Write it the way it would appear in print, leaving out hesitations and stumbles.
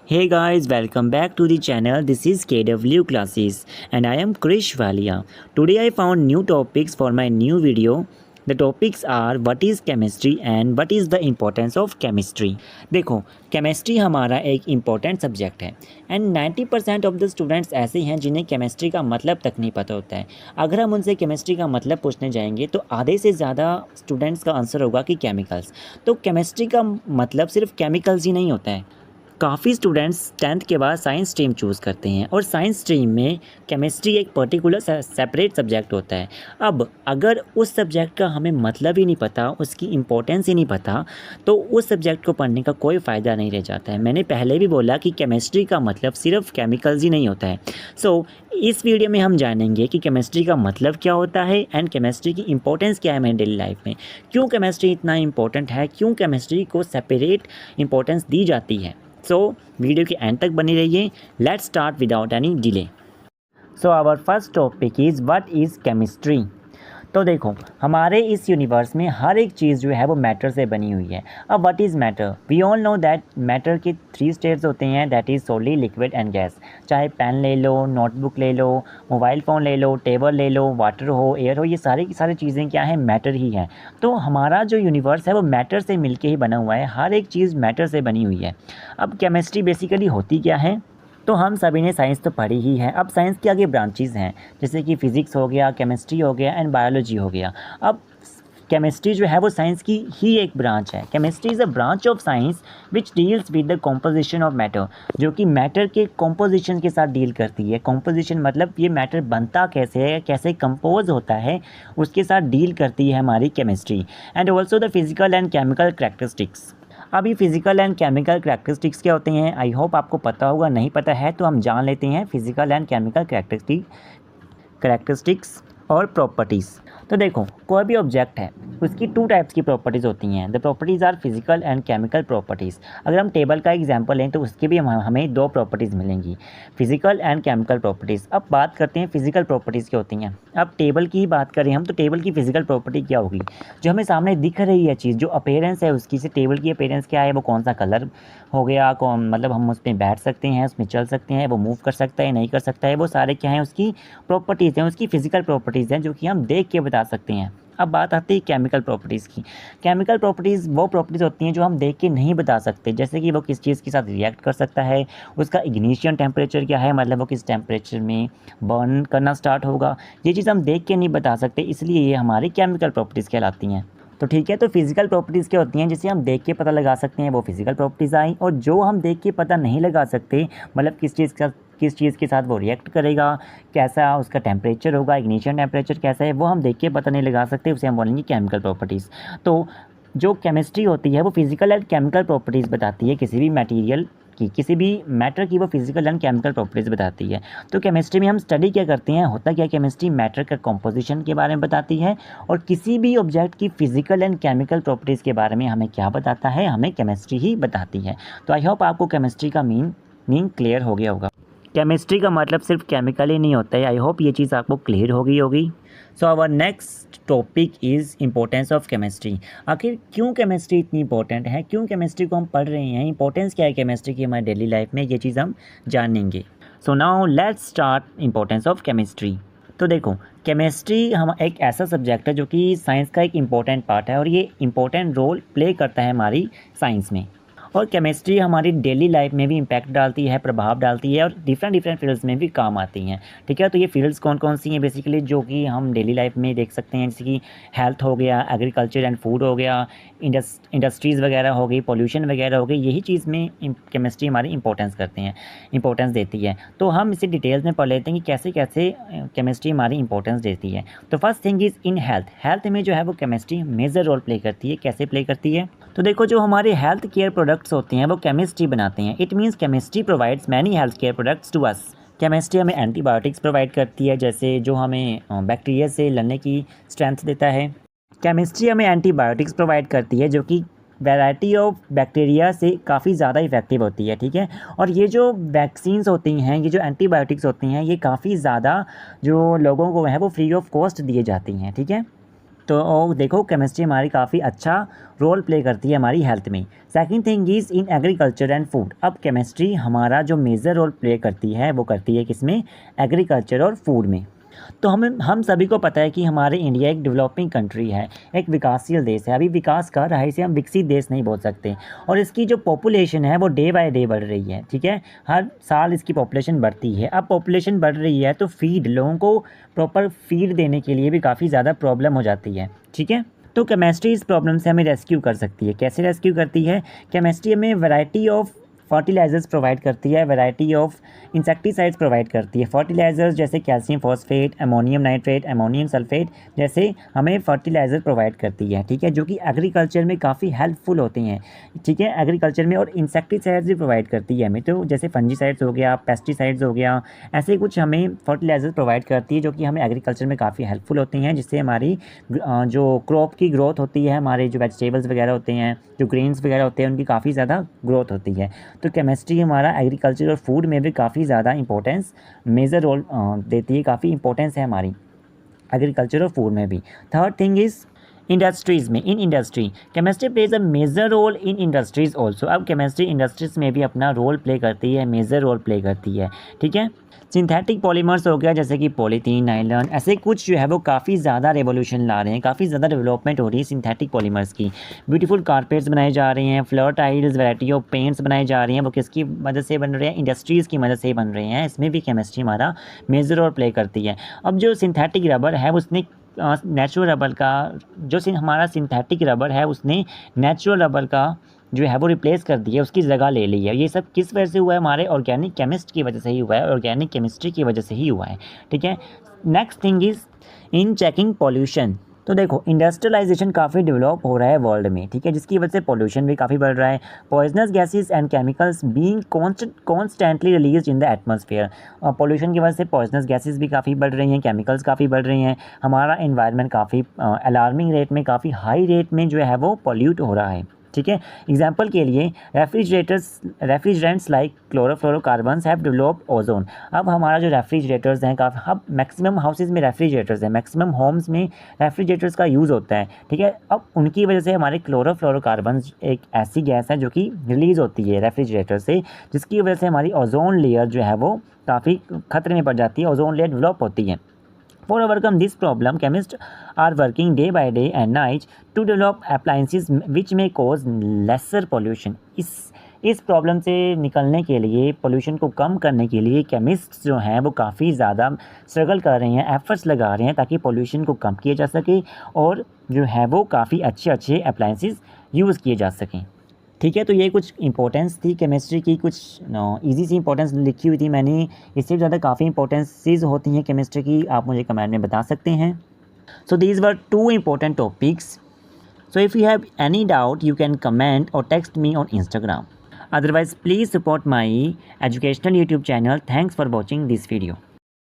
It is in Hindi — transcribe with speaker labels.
Speaker 1: Hey guys, welcome back to the channel. This is KW Classes and I am Krish Walia. Today I found new topics for my new video. The topics are what is chemistry and what is the importance of chemistry. देखो, केमिस्ट्री हमारा एक इम्पॉर्टेंट सब्जेक्ट है एंड 90% ऑफ द स्टूडेंट्स ऐसे हैं जिन्हें केमिस्ट्री का मतलब तक नहीं पता होता है। अगर हम उनसे केमिस्ट्री का मतलब पूछने जाएंगे तो आधे से ज़्यादा स्टूडेंट्स का आंसर होगा कि केमिकल्स। तो केमिस्ट्री का मतलब सिर्फ केमिकल्स ही नहीं होता है। काफ़ी स्टूडेंट्स 10th के बाद साइंस स्ट्रीम चूज़ करते हैं और साइंस स्ट्रीम में केमिस्ट्री एक पर्टिकुलर सेपरेट सब्जेक्ट होता है। अब अगर उस सब्जेक्ट का हमें मतलब ही नहीं पता, उसकी इम्पोर्टेंस ही नहीं पता, तो उस सब्जेक्ट को पढ़ने का कोई फ़ायदा नहीं रह जाता है। मैंने पहले भी बोला कि केमिस्ट्री का मतलब सिर्फ केमिकल्स ही नहीं होता है। इस वीडियो में हम जानेंगे कि केमिस्ट्री का मतलब क्या होता है एंड केमिस्ट्री की इम्पोर्टेंस क्या है हमारी डेली लाइफ में, क्यों केमिस्ट्री इतना इम्पोर्टेंट है, क्यों केमिस्ट्री को सेपरेट इम्पोर्टेंस दी जाती है। वीडियो के एंड तक बनी रहिए। Let's start without any delay. Our first topic is what is chemistry. तो देखो, हमारे इस यूनिवर्स में हर एक चीज़ जो है वो मैटर से बनी हुई है। अब what is matter? We all know that matter के 3 स्टेट्स होते हैं, that is solid, liquid and gas. चाहे पेन ले लो, नोटबुक ले लो, मोबाइल फ़ोन ले लो, टेबल ले लो, वाटर हो, एयर हो, ये सारी की सारी चीज़ें क्या है? मैटर ही है। तो हमारा जो यूनिवर्स है वो मैटर से मिलके ही बना हुआ है, हर एक चीज़ मैटर से बनी हुई है। अब केमिस्ट्री बेसिकली होती क्या है? तो हम सभी ने साइंस तो पढ़ी ही है। अब साइंस के आगे ब्रांचेज़ हैं, जैसे कि फ़िज़िक्स हो गया, केमिस्ट्री हो गया एंड बायोलॉजी हो गया। अब केमिस्ट्री जो है वो साइंस की ही एक ब्रांच है। Chemistry is a branch of science which deals with the composition of matter, जो कि मैटर के कॉम्पोजिशन के साथ डील करती है। कॉम्पोजिशन मतलब ये मैटर बनता कैसे है, कैसे कंपोज होता है, उसके साथ डील करती है हमारी chemistry. And also the physical and chemical characteristics. अभी फिज़िकल एंड केमिकल करैक्टरिस्टिक्स क्या होते हैं? आई होप आपको पता होगा, नहीं पता है तो हम जान लेते हैं फिज़िकल एंड केमिकल करैक्टरिस्टिक्स और प्रॉपर्टीज़। तो देखो, कोई भी ऑब्जेक्ट है उसकी 2 टाइप्स की प्रॉपर्टीज़ होती हैं। The properties are physical and chemical properties. अगर हम टेबल का एग्जांपल लें तो उसकी भी हमें 2 प्रॉपर्टीज़ मिलेंगी, फिजिकल एंड केमिकल प्रॉपर्टीज़। अब बात करते हैं फिजिकल प्रॉपर्टीज़ क्या होती हैं। अब टेबल की ही बात करें हम, तो टेबल की फिजिकल प्रॉपर्टी क्या होगी? जो हमें सामने दिख रही है चीज़, जो अपीयरेंस है उसकी, से टेबल की अपीयरेंस क्या है? वो कौन सा कलर हो गया, कौन मतलब हम उस पर बैठ सकते हैं, उसमें चल सकते हैं, वो मूव कर सकता है, नहीं कर सकता है, वो सारे क्या हैं? उसकी प्रॉपर्टीज़ हैं, उसकी फिजिकल प्रॉपर्टीज़ हैं जो कि हम देख के बता सकते हैं। अब बात आती है केमिकल प्रॉपर्टीज़ की। केमिकल प्रॉपर्टीज़ वो प्रॉपर्टीज़ होती हैं जो हम देख के नहीं बता सकते, जैसे कि वो किस चीज़ के साथ रिएक्ट कर सकता है, उसका इग्निशन टेम्परेचर क्या है, मतलब वो किस टेम्परेचर में बर्न करना स्टार्ट होगा। ये चीज़ हम देख के नहीं बता सकते, इसलिए ये हमारी केमिकल प्रॉपर्टीज़ कहलाती हैं। तो ठीक है, तो फिजिकल प्रॉपर्टीज़ क्या होती हैं? जिसे हम देख के पता लगा सकते हैं, वो फिजिकल प्रॉपर्टीज़ आई। और जो हम देख के पता नहीं लगा सकते, मतलब किस चीज़ के साथ वो रिएक्ट करेगा, कैसा उसका टेम्परेचर होगा, इग्निशन टेम्परेचर कैसा है, वो हम देख के पता नहीं लगा सकते, उसे हम बोलेंगे केमिकल प्रॉपर्टीज़। तो जो केमिस्ट्री होती है वो फिजिकल एंड केमिकल प्रॉपर्टीज़ बताती है, किसी भी मटेरियल की, किसी भी मैटर की वो फिजिकल एंड केमिकल प्रॉपर्टीज़ बताती है। तो केमिस्ट्री में हम स्टडी क्या करते हैं, होता क्या? केमिस्ट्री मैटर का कंपोजिशन के बारे में बताती है, और किसी भी ऑब्जेक्ट की फिजिकल एंड केमिकल प्रॉपर्टीज़ के बारे में हमें क्या बताता है? हमें केमिस्ट्री ही बताती है। तो आई होप आपको केमिस्ट्री का मीनिंग क्लियर हो गया होगा। केमिस्ट्री का मतलब सिर्फ केमिकल ही नहीं होता है। आई होप ये चीज़ आपको क्लियर हो गई होगी। Our next topic is importance of chemistry. आखिर क्यों केमिस्ट्री इतनी इंपॉर्टेंट है, क्यों केमिस्ट्री को हम पढ़ रहे हैं, इंपॉर्टेंस क्या है केमिस्ट्री की हमारी डेली लाइफ में, ये चीज़ हम जानेंगे। Now let's start importance of chemistry. तो देखो, केमिस्ट्री हम एक ऐसा सब्जेक्ट है जो कि साइंस का एक इम्पॉर्टेंट पार्ट है और ये इम्पोर्टेंट रोल प्ले करता है हमारी साइंस में। और केमिस्ट्री हमारी डेली लाइफ में भी इम्पैक्ट डालती है, प्रभाव डालती है, और डिफरेंट फील्ड्स में भी काम आती हैं। ठीक है, तो ये फील्ड्स कौन कौन सी हैं बेसिकली जो कि हम डेली लाइफ में देख सकते हैं, जैसे कि हेल्थ हो गया, एग्रीकल्चर एंड फूड हो गया, इंडस्ट्रीज़ वगैरह हो गई, पॉल्यूशन वगैरह हो गई। यही चीज़ में केमिस्ट्री हमारी इंपॉर्टेंस देती है। तो हम इसे डिटेल्स में पढ़ लेते हैं कि कैसे कैसे केमिस्ट्री हमारी इंपॉर्टेंस देती है। तो first thing is in health. Health में जो है वो केमिस्ट्री मेजर रोल प्ले करती है। कैसे प्ले करती है? तो देखो, जो हमारे हेल्थ केयर प्रोडक्ट्स होते हैं वो केमिस्ट्री बनाते हैं। It means chemistry provides many health care products to us. Chemistry हमें एंटीबायोटिक्स प्रोवाइड करती है, जैसे जो हमें बैक्टीरिया से लड़ने की स्ट्रेंथ देता है। केमिस्ट्री हमें एंटीबायोटिक्स प्रोवाइड करती है जो कि वैरायटी ऑफ बैक्टीरिया से काफ़ी ज़्यादा इफेक्टिव होती है। ठीक है, और ये जो वैक्सीन्स होती हैं, ये जो एंटीबायोटिक्स होती हैं, ये काफ़ी ज़्यादा जो लोगों को है वो फ्री ऑफ कॉस्ट दिए जाती हैं। ठीक है, तो देखो केमिस्ट्री हमारी काफ़ी अच्छा रोल प्ले करती है हमारी हेल्थ में। Second thing is in agriculture and food. अब केमिस्ट्री हमारा जो मेजर रोल प्ले करती है वो करती है किसमें, एग्रीकल्चर और फूड में। तो हम सभी को पता है कि हमारे इंडिया एक डेवलपिंग कंट्री है, एक विकासशील देश है, अभी विकास कर रहा है, इसे हम विकसित देश नहीं बोल सकते। और इसकी जो पॉपुलेशन है वो डे बाय डे बढ़ रही है, ठीक है, हर साल इसकी पॉपुलेशन बढ़ती है। अब पॉपुलेशन बढ़ रही है तो फीड, लोगों को प्रॉपर फीड देने के लिए भी काफ़ी ज़्यादा प्रॉब्लम हो जाती है, ठीक है। तो केमिस्ट्री इस प्रॉब्लम से हमें रेस्क्यू कर सकती है। कैसे रेस्क्यू करती है, केमिस्ट्री हमें वैरायटी ऑफ फर्टिलाइजर्स प्रोवाइड करती है, वैरायटी ऑफ इंसेक्टिसाइड्स प्रोवाइड करती है। फर्टिलाइजर्स जैसे calcium phosphate, ammonium nitrate, ammonium sulphate जैसे हमें फर्टिलाइज़र प्रोवाइड करती है, ठीक है, जो कि एग्रीकल्चर में काफ़ी हेल्पफुल होते हैं, ठीक है, एग्रीकल्चर में। और इंसेक्टिसाइड्स भी प्रोवाइड करती है हमें, तो जैसे फंजीसाइड्स हो गया, पेस्टिसाइड्स हो गया, ऐसे कुछ हमें फर्टिलाइजर्स प्रोवाइड करती है जो कि हमें एग्रीकल्चर में काफ़ी हेल्पफुल होती हैं, जिससे हमारी जो क्रॉप की ग्रोथ होती है, हमारे जो वेजिटेबल्स वगैरह होते हैं, जो ग्रेन्स वगैरह होते हैं, उनकी काफ़ी ज़्यादा ग्रोथ होती है। तो केमिस्ट्री हमारा एग्रीकल्चर और फूड में भी काफ़ी ज़्यादा इंपॉर्टेंस, मेजर रोल देती है, काफ़ी इंपॉर्टेंस है हमारी एग्रीकल्चर और फूड में भी। थर्ड थिंग इज़ इंडस्ट्रीज़ में, in industry chemistry plays a major role in industries also. अब केमिस्ट्री इंडस्ट्रीज़ में भी अपना रोल प्ले करती है, मेजर रोल प्ले करती है, ठीक है। सिंथेटिक पॉलीमर्स हो गया जैसे कि पॉलीथीन, नायलॉन, ऐसे कुछ जो है वो काफ़ी ज़्यादा रेवोल्यूशन ला रहे हैं, काफ़ी ज़्यादा डेवलपमेंट हो रही है सिंथेटिक पॉलीमर्स की। ब्यूटीफुल कारपेट्स बनाए जा रहे हैं, floor tiles, variety of paints बनाए जा रहे हैं, वो किसकी मदद से बन रहे हैं, इंडस्ट्रीज़ की मदद से बन रहे हैं। इसमें भी केमिस्ट्री हमारा मेजर रोल प्ले करती है। अब जो सिंथेटिक रबर है उसने नेचुरल रबर का, जो हमारा सिंथेटिक रबर है उसने नेचुरल रबर का जो है वो रिप्लेस कर दिया, उसकी जगह ले ली है। ये सब किस वजह से हुआ है, हमारे ऑर्गेनिक केमिस्ट की वजह से ही हुआ है, ऑर्गेनिक केमिस्ट्री की वजह से ही हुआ है, ठीक है। Next thing is in checking pollution. तो देखो इंडस्ट्रियलाइजेशन काफ़ी डेवलप हो रहा है वर्ल्ड में, ठीक है, जिसकी वजह से पॉल्यूशन भी काफ़ी बढ़ रहा है। Poisonous gases and chemicals being constantly release in the atmosphere. Pollution की वजह से पॉइजनस गैसेस भी काफ़ी बढ़ रही हैं, केमिकल्स काफ़ी बढ़ रही हैं, हमारा एनवायरनमेंट काफ़ी अलार्मिंग रेट में, काफ़ी हाई रेट में जो है वो पॉल्यूट हो रहा है, ठीक है। एग्जाम्पल के लिए refrigerants like chlorofluorocarbons have developed ozone. अब हमारा जो रेफ्रिजरेटर्स हैं, काफ़ी अब मैक्सिमम हाउसेज में रेफ्रिजरेटर्स हैं, मैक्सिमम होम्स में रेफ्रिजरेटर्स का यूज़ होता है, ठीक है। अब उनकी वजह से हमारे क्लोरोफ्लोरोकार्बन्स एक ऐसी गैस है जो कि रिलीज़ होती है रेफ्रिजरेटर से, जिसकी वजह से हमारी ओजोन लेयर जो है वो काफ़ी खतरे में पड़ जाती है, ओजोन लेयर डेवलप होती है। For overcome this problem, chemists are working day by day and night to develop appliances which may cause lesser pollution. इस प्रॉब्लम से निकलने के लिए, पोल्यूशन को कम करने के लिए केमिस्ट्स जो हैं वो काफ़ी ज़्यादा स्ट्रगल कर रहे हैं, एफर्ट्स लगा रहे हैं ताकि पोल्यूशन को कम किया जा सके और जो है वो काफ़ी अच्छे अप्लायंसेस यूज़ किए जा सकें, ठीक है। तो ये कुछ इंपॉर्टेंस थी केमिस्ट्री की, कुछ इजी सी इंपॉर्टेंस लिखी हुई थी मैंने। इससे ज़्यादा काफ़ी इंपॉर्टेंसेस होती हैं केमिस्ट्री की, आप मुझे कमेंट में बता सकते हैं। So these were 2 important topics. So if you have any doubt you can comment or text me on Instagram. Otherwise please support my educational YouTube channel. Thanks for watching this video.